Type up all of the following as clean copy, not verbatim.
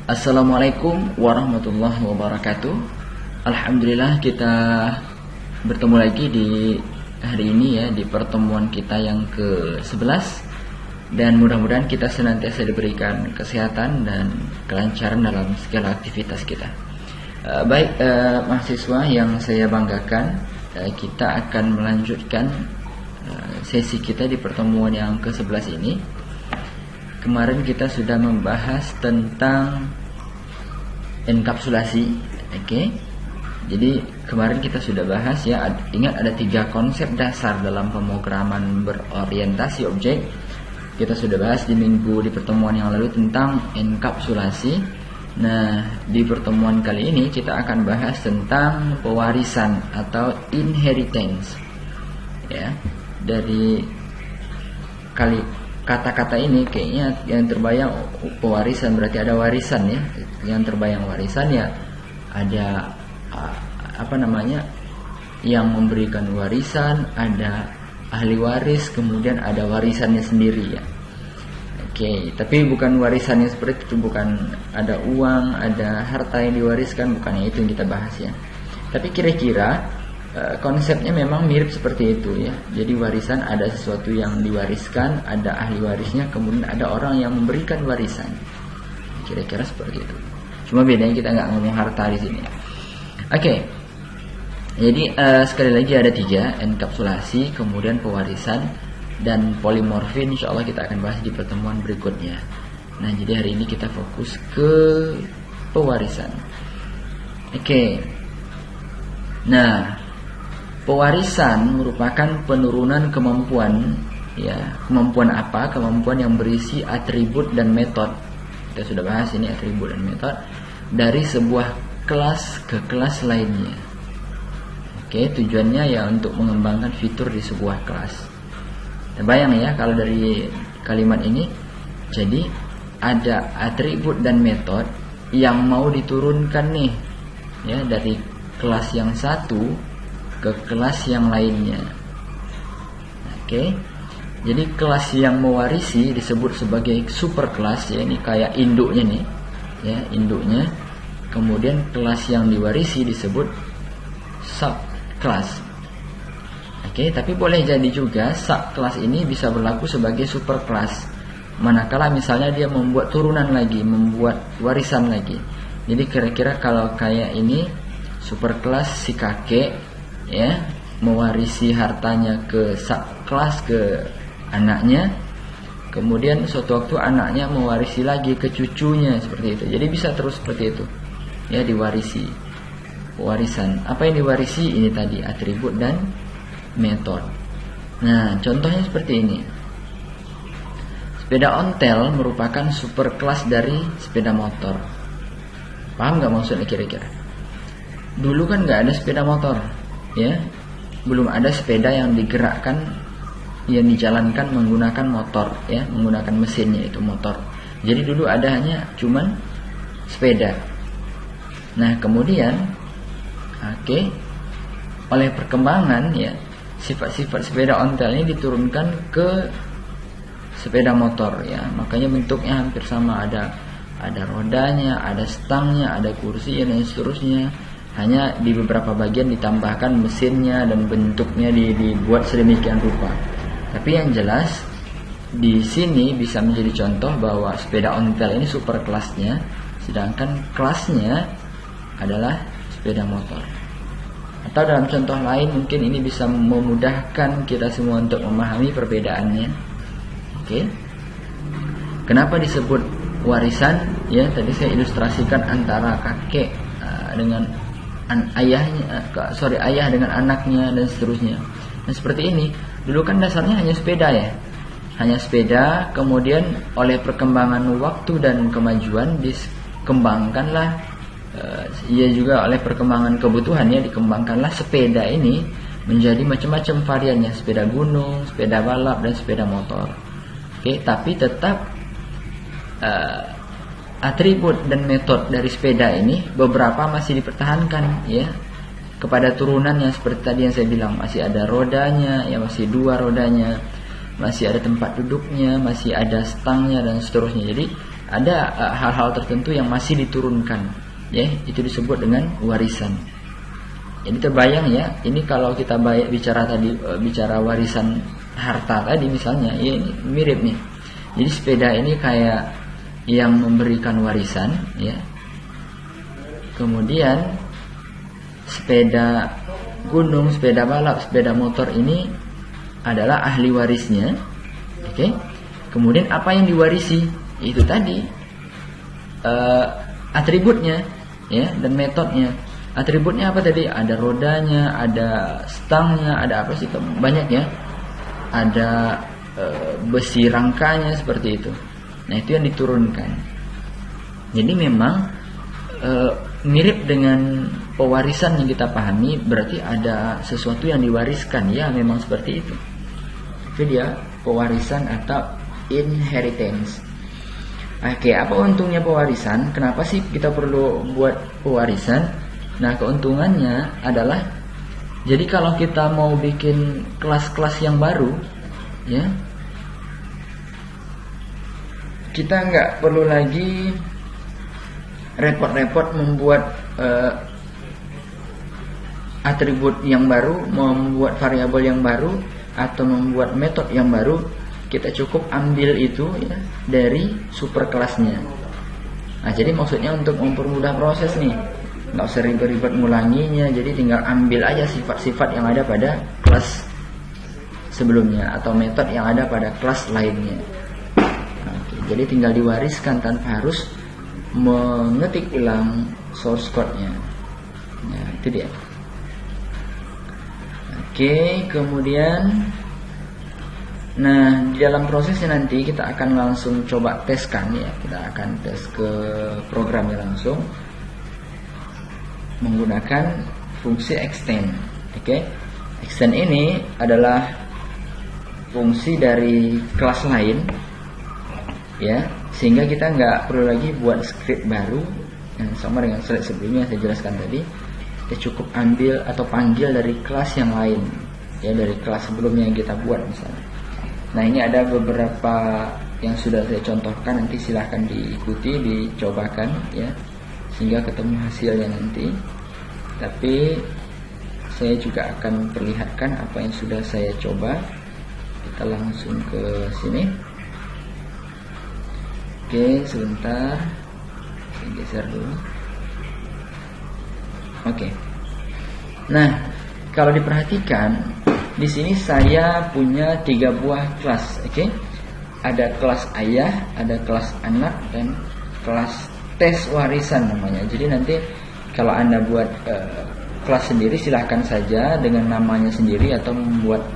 Assalamualaikum warahmatullahi wabarakatuh. Alhamdulillah kita bertemu lagi di hari ini ya, di pertemuan kita yang ke-11. Dan mudah-mudahan kita senantiasa diberikan kesehatan dan kelancaran dalam segala aktivitas kita. Baik mahasiswa yang saya banggakan, kita akan melanjutkan sesi kita di pertemuan yang ke-11 ini. Kemarin kita sudah membahas tentang enkapsulasi, oke? Jadi kemarin kita sudah bahas ya, ingat ada 3 konsep dasar dalam pemrograman berorientasi objek. Kita sudah bahas di pertemuan yang lalu tentang enkapsulasi. Nah, di pertemuan kali ini kita akan bahas tentang pewarisan atau inheritance. Ya, dari kata-kata ini kayaknya yang terbayang pewarisan, berarti ada warisan ya. Yang terbayang warisan ya, ada yang memberikan warisan, ada ahli waris, kemudian ada warisannya sendiri ya. Oke, tapi bukan warisannya seperti itu, bukan ada uang, ada harta yang diwariskan, bukannya itu yang kita bahas ya. Tapi kira-kira konsepnya memang mirip seperti itu ya. Jadi warisan ada sesuatu yang diwariskan, ada ahli warisnya, kemudian ada orang yang memberikan warisan. Kira-kira seperti itu. Cuma bedanya kita nggak ngomong harta di sini. Oke. Jadi sekali lagi ada 3, enkapsulasi, kemudian pewarisan, dan polimorfi. Insya Allah kita akan bahas di pertemuan berikutnya. Nah, jadi hari ini kita fokus ke pewarisan. Oke. Nah, pewarisan merupakan penurunan kemampuan ya. Kemampuan apa? Kemampuan yang berisi atribut dan metode. Kita sudah bahas ini atribut dan metode dari sebuah kelas ke kelas lainnya. Oke, tujuannya ya untuk mengembangkan fitur di sebuah kelas. Bayang ya kalau dari kalimat ini, jadi ada atribut dan metode yang mau diturunkan nih ya, dari kelas yang satu ke kelas yang lainnya. Oke. Jadi kelas yang mewarisi disebut sebagai superkelas ya, ini kayak induknya nih. Ya, induknya. Kemudian kelas yang diwarisi disebut subkelas. Oke, tapi boleh jadi juga subkelas ini bisa berlaku sebagai superkelas. Manakala misalnya dia membuat turunan lagi, membuat warisan lagi. Jadi kira-kira kalau kayak ini superkelas si kakek ya, mewarisi hartanya ke kelas ke anaknya, kemudian suatu waktu anaknya mewarisi lagi ke cucunya, seperti itu. Jadi bisa terus seperti itu ya, diwarisi. Warisan apa yang diwarisi? Ini tadi atribut dan metode. Nah, contohnya seperti ini. Sepeda ontel merupakan superkelas dari sepeda motor. Paham nggak maksudnya kira-kira? Dulu kan nggak ada sepeda motor ya, belum ada sepeda yang digerakkan, yang dijalankan menggunakan motor ya, menggunakan mesinnya itu motor. Jadi dulu ada hanya cuman sepeda. Nah kemudian oleh perkembangan ya, sifat-sifat sepeda ontel ini diturunkan ke sepeda motor ya, makanya bentuknya hampir sama, ada rodanya, ada stangnya, ada kursi dan seterusnya. Hanya di beberapa bagian ditambahkan mesinnya dan bentuknya dibuat sedemikian rupa. Tapi yang jelas di sini bisa menjadi contoh bahwa sepeda ontel ini super kelasnya, sedangkan kelasnya adalah sepeda motor. Atau dalam contoh lain mungkin ini bisa memudahkan kita semua untuk memahami perbedaannya. Oke. Kenapa disebut warisan? Ya, tadi saya ilustrasikan antara kakek dengan ayah dengan anaknya dan seterusnya. Nah seperti ini, dulu kan dasarnya hanya sepeda ya, hanya sepeda. Kemudian oleh perkembangan waktu dan kemajuan dikembangkanlah, ia juga oleh perkembangan kebutuhan ya, dikembangkanlah sepeda ini menjadi macam-macam variannya, sepeda gunung, sepeda balap dan sepeda motor. Oke, tapi tetap atribut dan metode dari sepeda ini beberapa masih dipertahankan ya, kepada turunannya. Seperti tadi yang saya bilang, masih ada rodanya ya, masih 2 rodanya, masih ada tempat duduknya, masih ada stangnya dan seterusnya. Jadi ada hal-hal tertentu yang masih diturunkan, ya, itu disebut dengan warisan. Jadi terbayang ya, ini kalau kita bicara tadi, bicara warisan harta tadi misalnya, ya ini mirip nih. Jadi sepeda ini kayak yang memberikan warisan, ya. Kemudian sepeda gunung, sepeda balap, sepeda motor ini adalah ahli warisnya. Oke. Kemudian apa yang diwarisi? Itu tadi atributnya, ya, dan metodnya. Atributnya apa tadi? Ada rodanya, ada stangnya, ada apa sih, banyak ya. Ada besi rangkanya seperti itu. Nah, itu yang diturunkan. Jadi memang mirip dengan pewarisan yang kita pahami, berarti ada sesuatu yang diwariskan, ya, memang seperti itu. Itu dia pewarisan atau inheritance. Oke, apa untungnya pewarisan? Kenapa sih kita perlu buat pewarisan? Nah, keuntungannya adalah, jadi kalau kita mau bikin kelas-kelas yang baru, ya, kita nggak perlu lagi repot-repot membuat atribut yang baru, membuat variabel yang baru, atau membuat metode yang baru. Kita cukup ambil itu, ya, dari superkelasnya. Nah, jadi maksudnya untuk mempermudah proses nih, nggak usah ribet-ribet ngulanginya, jadi tinggal ambil aja sifat-sifat yang ada pada kelas sebelumnya atau metode yang ada pada kelas lainnya. Oke, jadi tinggal diwariskan tanpa harus mengetik ulang source code-nya. Nah, itu dia. Oke, kemudian, nah, di dalam prosesnya nanti kita akan langsung coba teskan, ya. Kita akan tes ke programnya langsung menggunakan fungsi extend. Oke. Extend ini adalah fungsi dari kelas lain, ya, sehingga kita nggak perlu lagi buat script baru yang sama dengan slide sebelumnya yang saya jelaskan tadi. Kita cukup ambil atau panggil dari kelas yang lain, ya, dari kelas sebelumnya yang kita buat misalnya. Nah, ini ada beberapa yang sudah saya contohkan, nanti silahkan diikuti, dicobakan, ya, sehingga ketemu hasilnya nanti. Tapi saya juga akan perlihatkan apa yang sudah saya coba. Kita langsung ke sini. Oke, sebentar, saya geser dulu. Oke. Nah, kalau diperhatikan di sini saya punya 3 buah kelas. Oke. Ada kelas ayah, ada kelas anak, dan kelas tes warisan namanya. Jadi nanti kalau Anda buat kelas sendiri, silahkan saja dengan namanya sendiri, atau membuat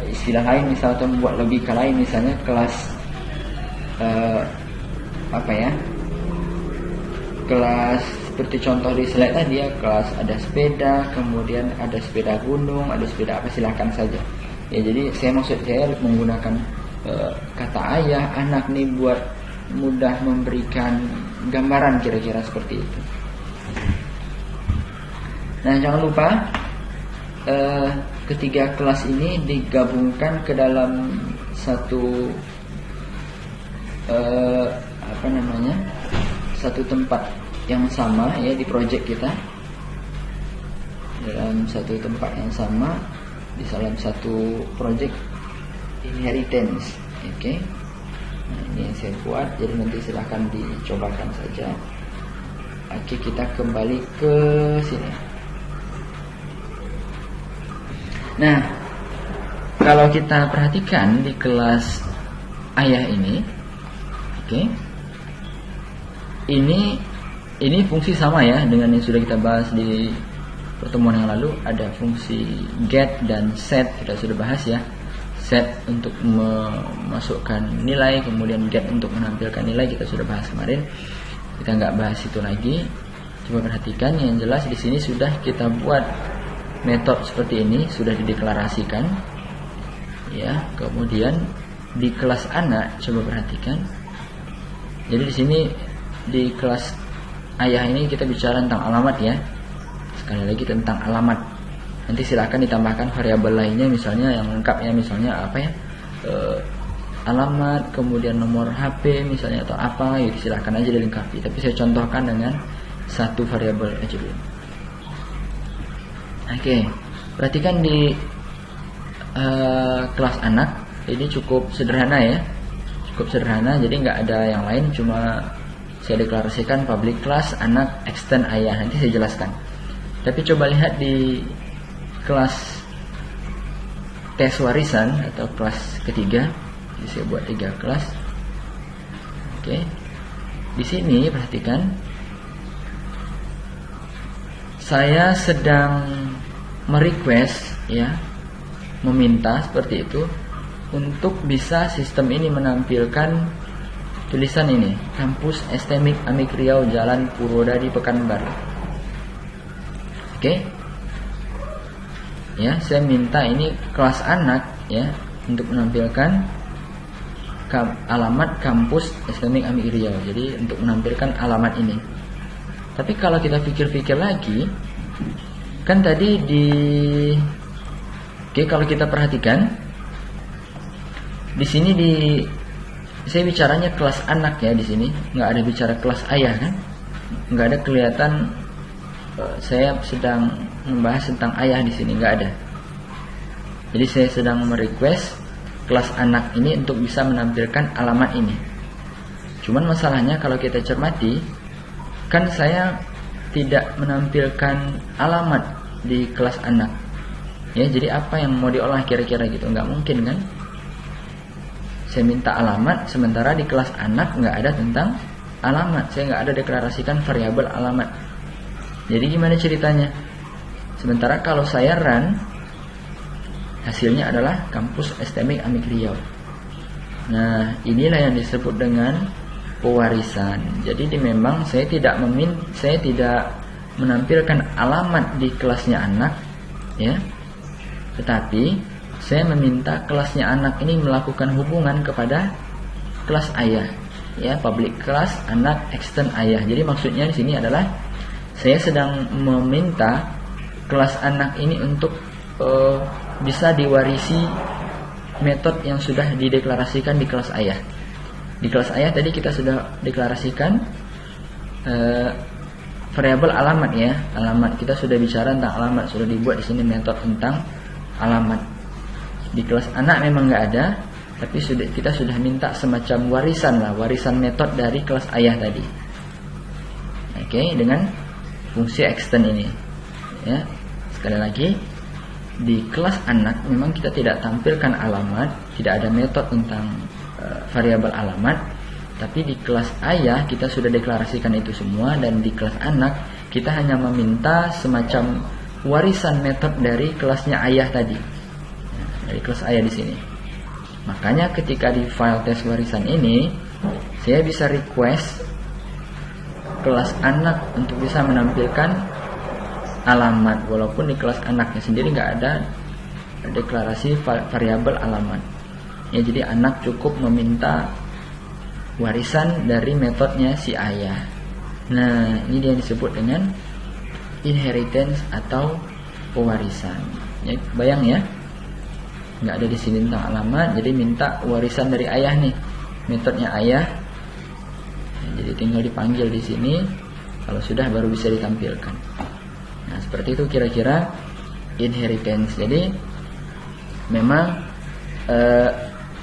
istilah lain misalnya, atau membuat logika lain, misalnya kelas apa ya, kelas seperti contoh di slide tadi, ya, kelas ada sepeda, kemudian ada sepeda gunung, ada sepeda apa, silahkan saja, ya. Jadi saya menggunakan kata ayah, anak nih buat mudah memberikan gambaran kira-kira seperti itu. Nah, jangan lupa ketiga kelas ini digabungkan ke dalam satu satu tempat yang sama, ya, di project kita, dalam satu tempat yang sama di dalam satu project inheritance. Oke. Nah, ini yang saya buat, jadi nanti silahkan dicobakan saja. Oke, kita kembali ke sini. Nah, kalau kita perhatikan di kelas ayah ini, oke, ini fungsi sama, ya, dengan yang sudah kita bahas di pertemuan yang lalu. Ada fungsi get dan set, kita sudah bahas, ya. Set untuk memasukkan nilai, kemudian get untuk menampilkan nilai, kita sudah bahas kemarin. Kita nggak bahas itu lagi. Coba perhatikan, yang jelas di sini sudah kita buat metode seperti ini, sudah dideklarasikan, ya. Kemudian di kelas anak, coba perhatikan. Jadi di sini di kelas ayah ini kita bicara tentang alamat, ya. Sekali lagi tentang alamat. Nanti silahkan ditambahkan variabel lainnya, misalnya yang lengkapnya, misalnya apa, ya, alamat, kemudian nomor HP misalnya atau apa, gitu silahkan aja dilengkapi. Tapi saya contohkan dengan satu variabel aja dulu. Oke, perhatikan di kelas anak ini cukup sederhana ya, cukup sederhana. Jadi nggak ada yang lain, cuma saya deklarasikan public class anak extend ayah. Nanti saya jelaskan. Tapi coba lihat di kelas tes warisan atau kelas ketiga. Jadi saya buat 3 kelas. Oke, di sini perhatikan, saya sedang merequest ya, meminta seperti itu untuk bisa sistem ini menampilkan tulisan ini, Kampus STMIK Amik Riau, Jalan Purwodadi, Pekanbaru. Oke, ya, saya minta ini kelas anak ya untuk menampilkan alamat Kampus STMIK Amik Riau. Jadi untuk menampilkan alamat ini. Tapi kalau kita pikir-pikir lagi, kan tadi kalau kita perhatikan di sini saya bicaranya kelas anak ya, di sini nggak ada bicara kelas ayah kan, nggak ada kelihatan saya sedang membahas tentang ayah di sini, nggak ada. Jadi saya sedang merequest kelas anak ini untuk bisa menampilkan alamat ini. Cuman masalahnya kalau kita cermati, kan saya tidak menampilkan alamat di kelas anak ya. Jadi apa yang mau diolah kira-kira gitu, nggak mungkin kan. Saya minta alamat, sementara di kelas anak nggak ada tentang alamat, saya nggak ada deklarasikan variabel alamat. Jadi gimana ceritanya? Sementara kalau saya run, hasilnya adalah Kampus STMIK Amik Riau. Nah, inilah yang disebut dengan pewarisan. Jadi memang saya tidak menampilkan alamat di kelasnya anak ya, tetapi saya meminta kelasnya anak ini melakukan hubungan kepada kelas ayah ya, public class anak extend ayah. Jadi maksudnya di sini adalah saya sedang meminta kelas anak ini untuk bisa diwarisi metode yang sudah dideklarasikan di kelas ayah. Di kelas ayah tadi kita sudah deklarasikan variabel alamat ya, alamat. Kita sudah bicara tentang alamat, sudah dibuat di sini metode tentang alamat. Di kelas anak memang nggak ada, tapi kita sudah minta semacam warisan lah, warisan metode dari kelas ayah tadi. Oke, dengan fungsi extend ini ya. Sekali lagi, di kelas anak memang kita tidak tampilkan alamat, tidak ada metode tentang variabel alamat. Tapi di kelas ayah kita sudah deklarasikan itu semua, dan di kelas anak kita hanya meminta semacam warisan metode dari kelasnya ayah tadi, dari kelas ayah di sini. Makanya ketika di file tes warisan ini saya bisa request kelas anak untuk bisa menampilkan alamat, walaupun di kelas anaknya sendiri nggak ada deklarasi variabel alamat ya. Jadi anak cukup meminta warisan dari metodenya si ayah. Nah, ini dia disebut dengan inheritance atau pewarisan ya. Bayang ya, nggak ada di sini tentang alamat, jadi minta warisan dari ayah nih, metodenya ayah. Jadi tinggal dipanggil di sini, kalau sudah baru bisa ditampilkan. Nah, seperti itu kira-kira inheritance. Jadi memang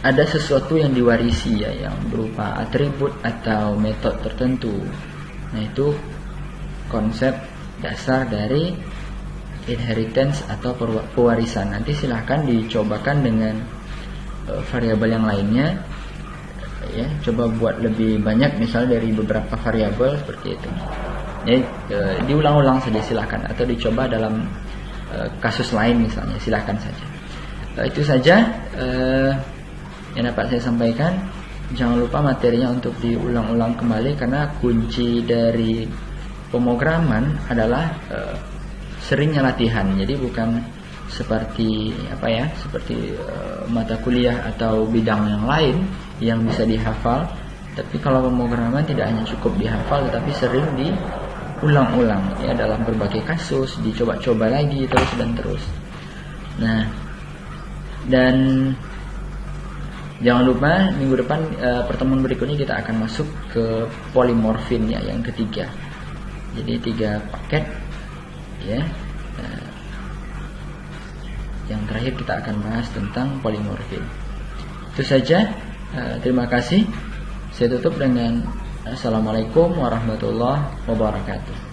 ada sesuatu yang diwarisi ya, yang berupa atribut atau metode tertentu. Nah, itu konsep dasar dari inheritance atau pewarisan. Nanti silahkan dicobakan dengan variabel yang lainnya ya, coba buat lebih banyak, misalnya dari beberapa variabel seperti itu ya. Diulang-ulang saja silahkan, atau dicoba dalam kasus lain misalnya, silahkan saja. Itu saja yang dapat saya sampaikan. Jangan lupa materinya untuk diulang-ulang kembali, karena kunci dari pemrograman adalah seringnya latihan. Jadi bukan seperti seperti mata kuliah atau bidang yang lain yang bisa dihafal. Tapi kalau pemrograman tidak hanya cukup dihafal, tetapi sering diulang-ulang ya, dalam berbagai kasus, dicoba-coba lagi terus dan terus. Nah, dan Jangan lupa minggu depan pertemuan berikutnya kita akan masuk ke polimorfin ya, yang ketiga. Jadi 3 paket ya. Yang terakhir kita akan bahas tentang polimorfin. Itu saja. Terima kasih. Saya tutup dengan Assalamualaikum warahmatullahi wabarakatuh.